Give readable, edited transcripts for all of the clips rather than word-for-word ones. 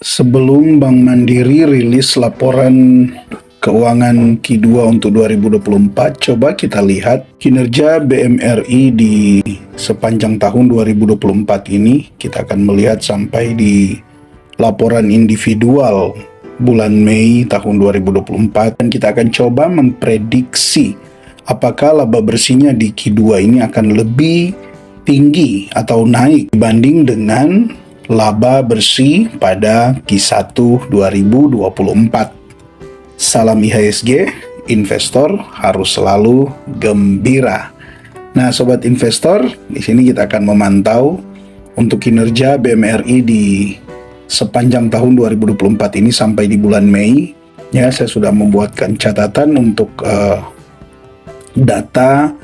Sebelum Bank Mandiri rilis laporan keuangan Q2 untuk 2024, coba kita lihat kinerja BMRI di sepanjang tahun 2024 ini. Kita akan melihat sampai di laporan individual bulan Mei tahun 2024, dan kita akan coba memprediksi apakah laba bersihnya di Q2 ini akan lebih tinggi atau naik dibanding dengan laba bersih pada Q1 2024. Salam IHSG, investor harus selalu gembira. Nah, sobat investor, di sini kita akan memantau untuk kinerja BMRI di sepanjang tahun 2024 ini sampai di bulan Mei. Ya, saya sudah membuatkan catatan untuk data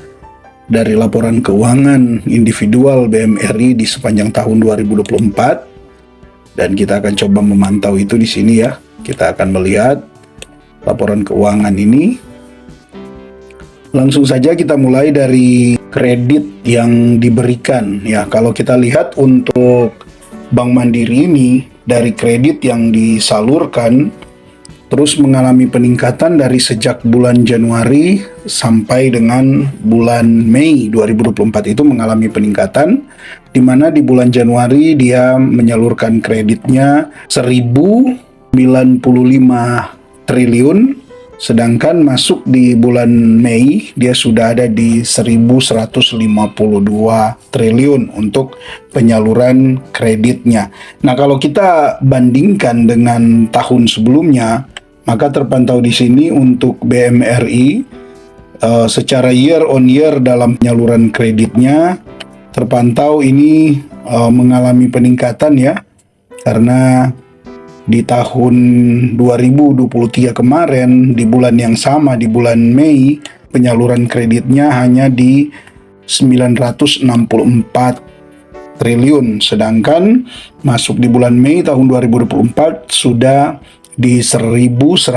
dari laporan keuangan individual BMRI di sepanjang tahun 2024, dan kita akan coba memantau itu di sini ya. Kita akan melihat laporan keuangan ini. Langsung saja kita mulai dari kredit yang diberikan ya. Kalau kita lihat untuk Bank Mandiri ini, dari kredit yang disalurkan terus mengalami peningkatan dari sejak bulan Januari sampai dengan bulan Mei 2024 itu mengalami peningkatan, di mana di bulan Januari dia menyalurkan kreditnya 1.095 triliun, sedangkan masuk di bulan Mei dia sudah ada di 1.152 triliun untuk penyaluran kreditnya. Nah, kalau kita bandingkan dengan tahun sebelumnya, maka terpantau di sini untuk BMRI secara year on year dalam penyaluran kreditnya terpantau ini mengalami peningkatan ya, karena di tahun 2023 kemarin di bulan yang sama, di bulan Mei, penyaluran kreditnya hanya di 964 triliun, sedangkan masuk di bulan Mei tahun 2024 sudah di 1.152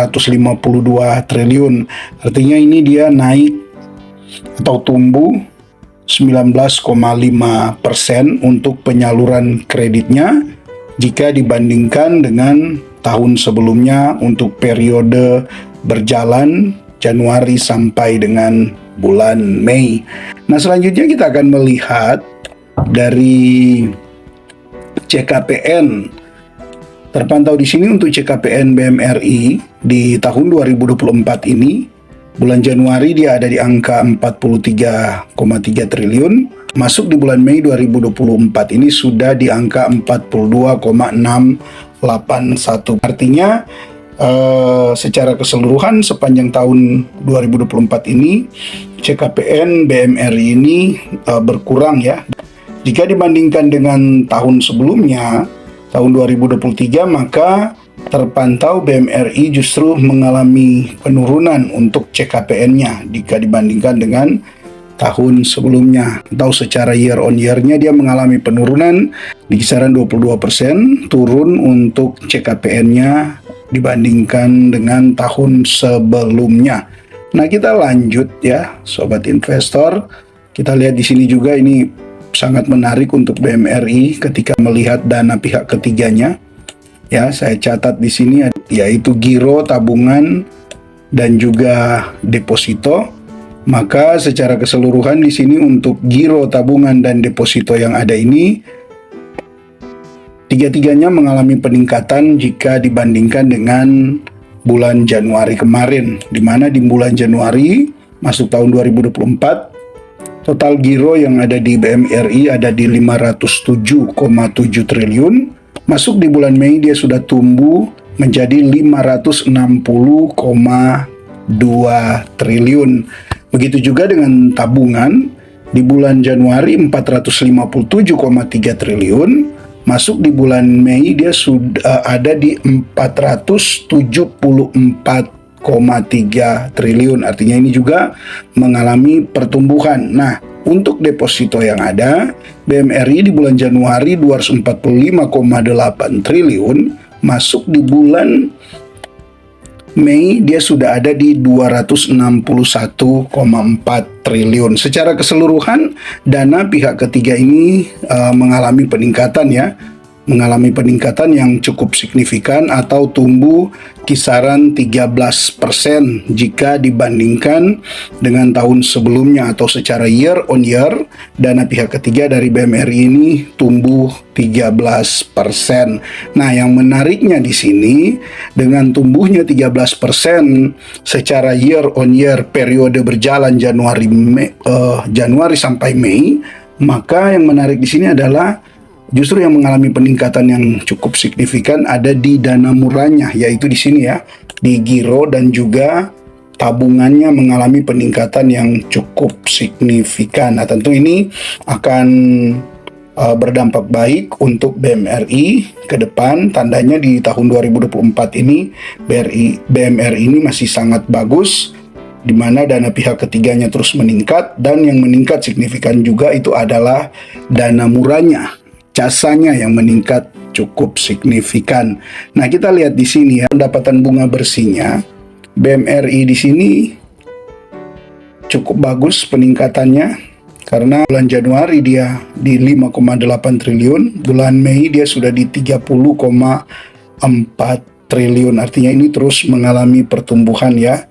triliun. Artinya ini dia naik atau tumbuh 19,5% untuk penyaluran kreditnya jika dibandingkan dengan tahun sebelumnya untuk periode berjalan Januari sampai dengan bulan Mei. Nah, selanjutnya kita akan melihat dari CKPN. Terpantau di sini untuk CKPN BMRI di tahun 2024 ini, bulan Januari dia ada di angka 43,3 triliun, masuk di bulan Mei 2024 ini sudah di angka 42,681. Artinya secara keseluruhan sepanjang tahun 2024 ini CKPN BMRI ini berkurang ya. Jika dibandingkan dengan tahun sebelumnya, tahun 2023, maka terpantau BMRI justru mengalami penurunan untuk CKPN-nya jika dibandingkan dengan tahun sebelumnya. Atau secara year on year-nya dia mengalami penurunan di kisaran 22%, turun untuk CKPN-nya dibandingkan dengan tahun sebelumnya. Nah, kita lanjut ya, sobat investor. Kita lihat di sini juga ini sangat menarik untuk BMRI ketika melihat dana pihak ketiganya. Ya, saya catat di sini yaitu giro, tabungan, dan juga deposito. Maka secara keseluruhan di sini untuk giro, tabungan, dan deposito yang ada ini, tiga-tiganya mengalami peningkatan jika dibandingkan dengan bulan Januari kemarin, di mana di bulan Januari masuk tahun 2024 total giro yang ada di BMRI ada di 507,7 triliun. Masuk di bulan Mei dia sudah tumbuh menjadi 560,2 triliun. Begitu juga dengan tabungan, di bulan Januari 457,3 triliun. Masuk di bulan Mei dia sudah ada di 474,3 triliun. Artinya ini juga mengalami pertumbuhan. Nah, untuk deposito yang ada, BMRI di bulan Januari 245,8 triliun, masuk di bulan Mei dia sudah ada di 261,4 triliun. Secara keseluruhan dana pihak ketiga ini mengalami peningkatan ya, mengalami peningkatan yang cukup signifikan atau tumbuh kisaran 13% jika dibandingkan dengan tahun sebelumnya, atau secara year on year dana pihak ketiga dari BMRI ini tumbuh 13%. Nah, yang menariknya di sini dengan tumbuhnya 13% secara year on year periode berjalan Januari sampai Mei, maka yang menarik di sini adalah justru yang mengalami peningkatan yang cukup signifikan ada di dana murahnya, yaitu di sini ya, di giro dan juga tabungannya mengalami peningkatan yang cukup signifikan. Nah, tentu ini akan berdampak baik untuk BMRI ke depan. Tandanya di tahun 2024 ini BMRI ini masih sangat bagus, di mana dana pihak ketiganya terus meningkat, dan yang meningkat signifikan juga itu adalah dana murahnya, jasanya yang meningkat cukup signifikan. Nah, kita lihat di sini ya, pendapatan bunga bersihnya BMRI di sini cukup bagus peningkatannya, karena bulan Januari dia di 5,8 triliun, bulan Mei dia sudah di 30,4 triliun. Artinya ini terus mengalami pertumbuhan ya.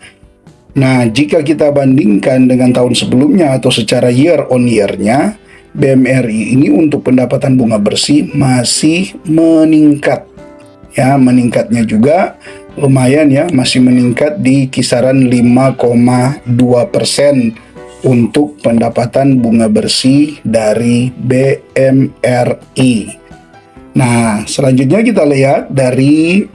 Nah, jika kita bandingkan dengan tahun sebelumnya atau secara year on year-nya, BMRI ini untuk pendapatan bunga bersih masih meningkat. Ya, meningkatnya juga lumayan ya, masih meningkat di kisaran 5,2% untuk pendapatan bunga bersih dari BMRI. Nah, selanjutnya kita lihat dari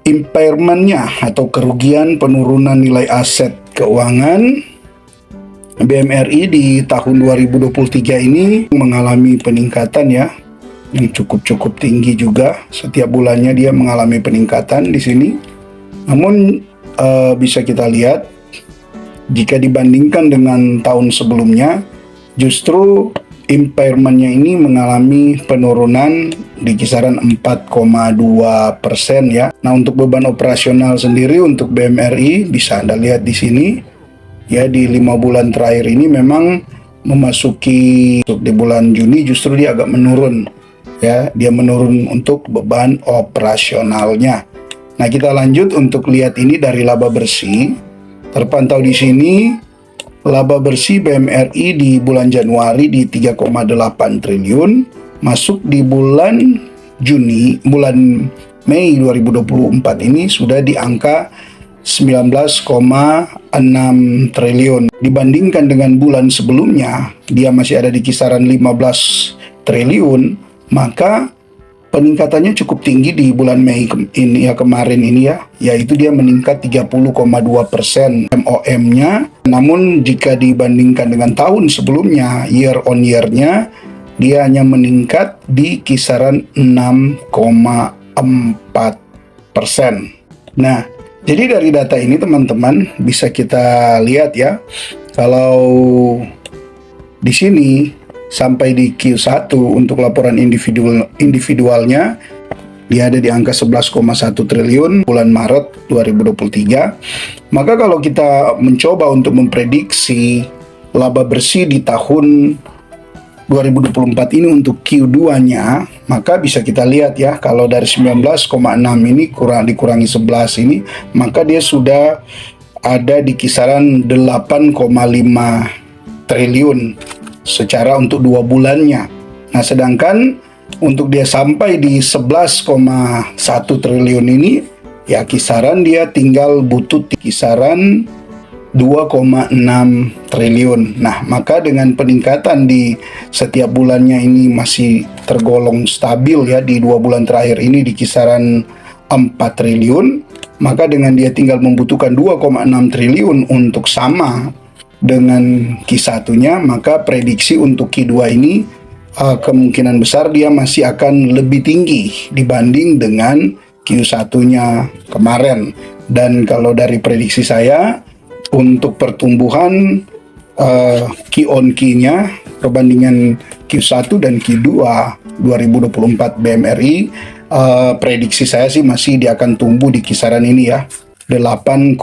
impairment-nya atau kerugian penurunan nilai aset keuangan. BMRI di tahun 2023 ini mengalami peningkatan ya, yang cukup tinggi juga. Setiap bulannya dia mengalami peningkatan di sini. Namun bisa kita lihat jika dibandingkan dengan tahun sebelumnya, justru impairment-nya ini mengalami penurunan di kisaran 4,2% ya. Nah, untuk beban operasional sendiri untuk BMRI bisa Anda lihat di sini ya, di 5 bulan terakhir ini memang memasuki di bulan Juni justru dia agak menurun ya, dia menurun untuk beban operasionalnya. Nah, kita lanjut untuk lihat ini dari laba bersih. Terpantau di sini laba bersih BMRI di bulan Januari di 3,8 triliun, masuk di bulan Mei 2024 ini sudah di angka 19,6 triliun. Dibandingkan dengan bulan sebelumnya, dia masih ada di kisaran 15 triliun, maka peningkatannya cukup tinggi di bulan Mei ini ya, kemarin ini ya, yaitu dia meningkat 30,2% MOM-nya. Namun jika dibandingkan dengan tahun sebelumnya, year on year-nya, dia hanya meningkat di kisaran 6,4%. Nah, jadi dari data ini teman-teman bisa kita lihat ya, kalau di sini sampai di Q1 untuk laporan individualnya dia ada di angka 11,1 triliun bulan Maret 2023. Maka kalau kita mencoba untuk memprediksi laba bersih di tahun 2024 ini untuk Q2-nya, maka bisa kita lihat ya, kalau dari 19,6 ini dikurangi 11 ini, maka dia sudah ada di kisaran 8,5 triliun secara untuk 2 bulannya. Nah, sedangkan untuk dia sampai di 11,1 triliun ini, ya kisaran dia tinggal butuh di kisaran 2,6 triliun. Nah, maka dengan peningkatan di setiap bulannya ini masih tergolong stabil ya, di 2 bulan terakhir ini di kisaran 4 triliun, maka dengan dia tinggal membutuhkan 2,6 triliun untuk sama dengan Q1-nya, maka prediksi untuk Q2 ini kemungkinan besar dia masih akan lebih tinggi dibanding dengan Q1-nya kemarin. Dan kalau dari prediksi saya untuk pertumbuhan Q on Q-nya perbandingan Q1 dan Q2 2024 BMRI, prediksi saya sih masih dia akan tumbuh di kisaran ini ya, 8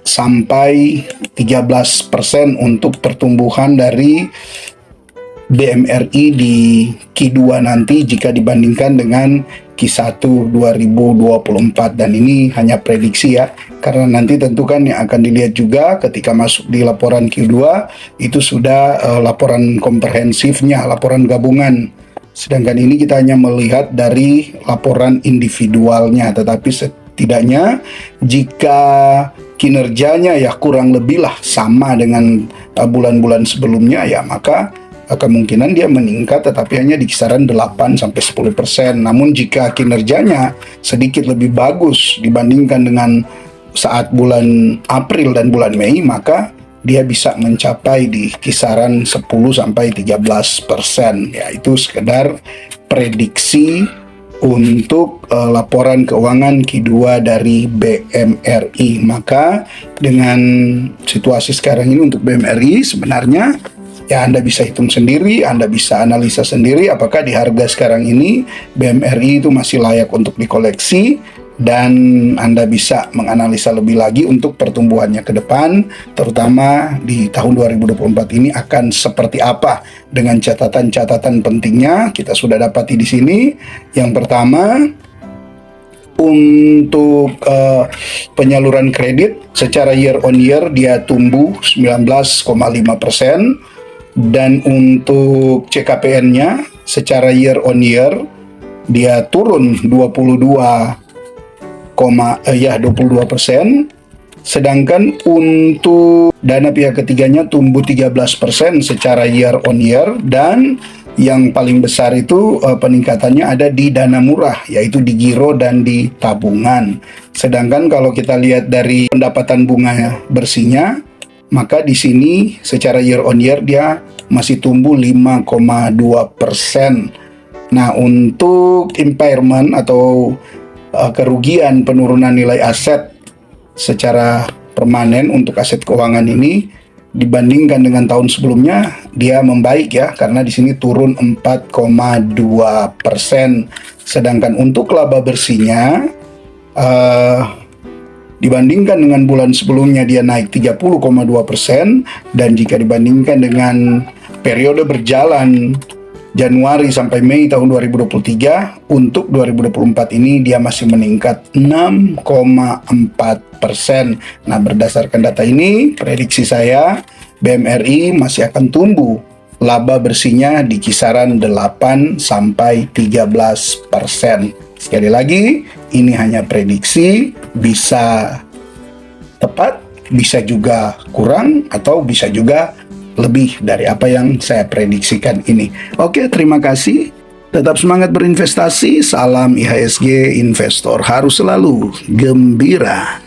sampai 13% untuk pertumbuhan dari BMRI di Q2 nanti jika dibandingkan dengan Q1 2024. Dan ini hanya prediksi ya, karena nanti tentu kan yang akan dilihat juga ketika masuk di laporan Q2 itu sudah laporan komprehensifnya, laporan gabungan. Sedangkan ini kita hanya melihat dari laporan individualnya, tetapi setidaknya jika kinerjanya ya kurang lebih lah sama dengan bulan-bulan sebelumnya, ya maka kemungkinan dia meningkat, tetapi hanya di kisaran 8-10%. Namun jika kinerjanya sedikit lebih bagus dibandingkan dengan saat bulan April dan bulan Mei, maka dia bisa mencapai di kisaran 10-13%. Ya, itu sekedar prediksi untuk laporan keuangan Q2 dari BMRI. Maka dengan situasi sekarang ini untuk BMRI sebenarnya ya Anda bisa hitung sendiri, Anda bisa analisa sendiri apakah di harga sekarang ini BMRI itu masih layak untuk dikoleksi, dan Anda bisa menganalisa lebih lagi untuk pertumbuhannya ke depan, terutama di tahun 2024 ini akan seperti apa dengan catatan-catatan pentingnya kita sudah dapati di sini. Yang pertama, untuk penyaluran kredit secara year on year dia tumbuh 19,5%. Dan untuk CKPN-nya secara year on year dia turun 22%. Sedangkan untuk dana pihak ketiganya tumbuh 13% secara year on year, dan yang paling besar itu peningkatannya ada di dana murah, yaitu di giro dan di tabungan. Sedangkan kalau kita lihat dari pendapatan bunga bersihnya, maka di sini secara year on year dia masih tumbuh 5,2%. Nah, untuk impairment atau kerugian penurunan nilai aset secara permanen untuk aset keuangan ini dibandingkan dengan tahun sebelumnya dia membaik ya, karena di sini turun 4,2%. Sedangkan untuk laba bersihnya dibandingkan dengan bulan sebelumnya dia naik 30,2%, dan jika dibandingkan dengan periode berjalan Januari sampai Mei tahun 2023, untuk 2024 ini dia masih meningkat 6,4%. Nah, berdasarkan data ini, prediksi saya BMRI masih akan tumbuh laba bersihnya di kisaran 8-13%. Sekali lagi, ini hanya prediksi, bisa tepat, bisa juga kurang, atau bisa juga lebih dari apa yang saya prediksikan ini. Oke, terima kasih. Tetap semangat berinvestasi. Salam IHSG Investor harus selalu gembira.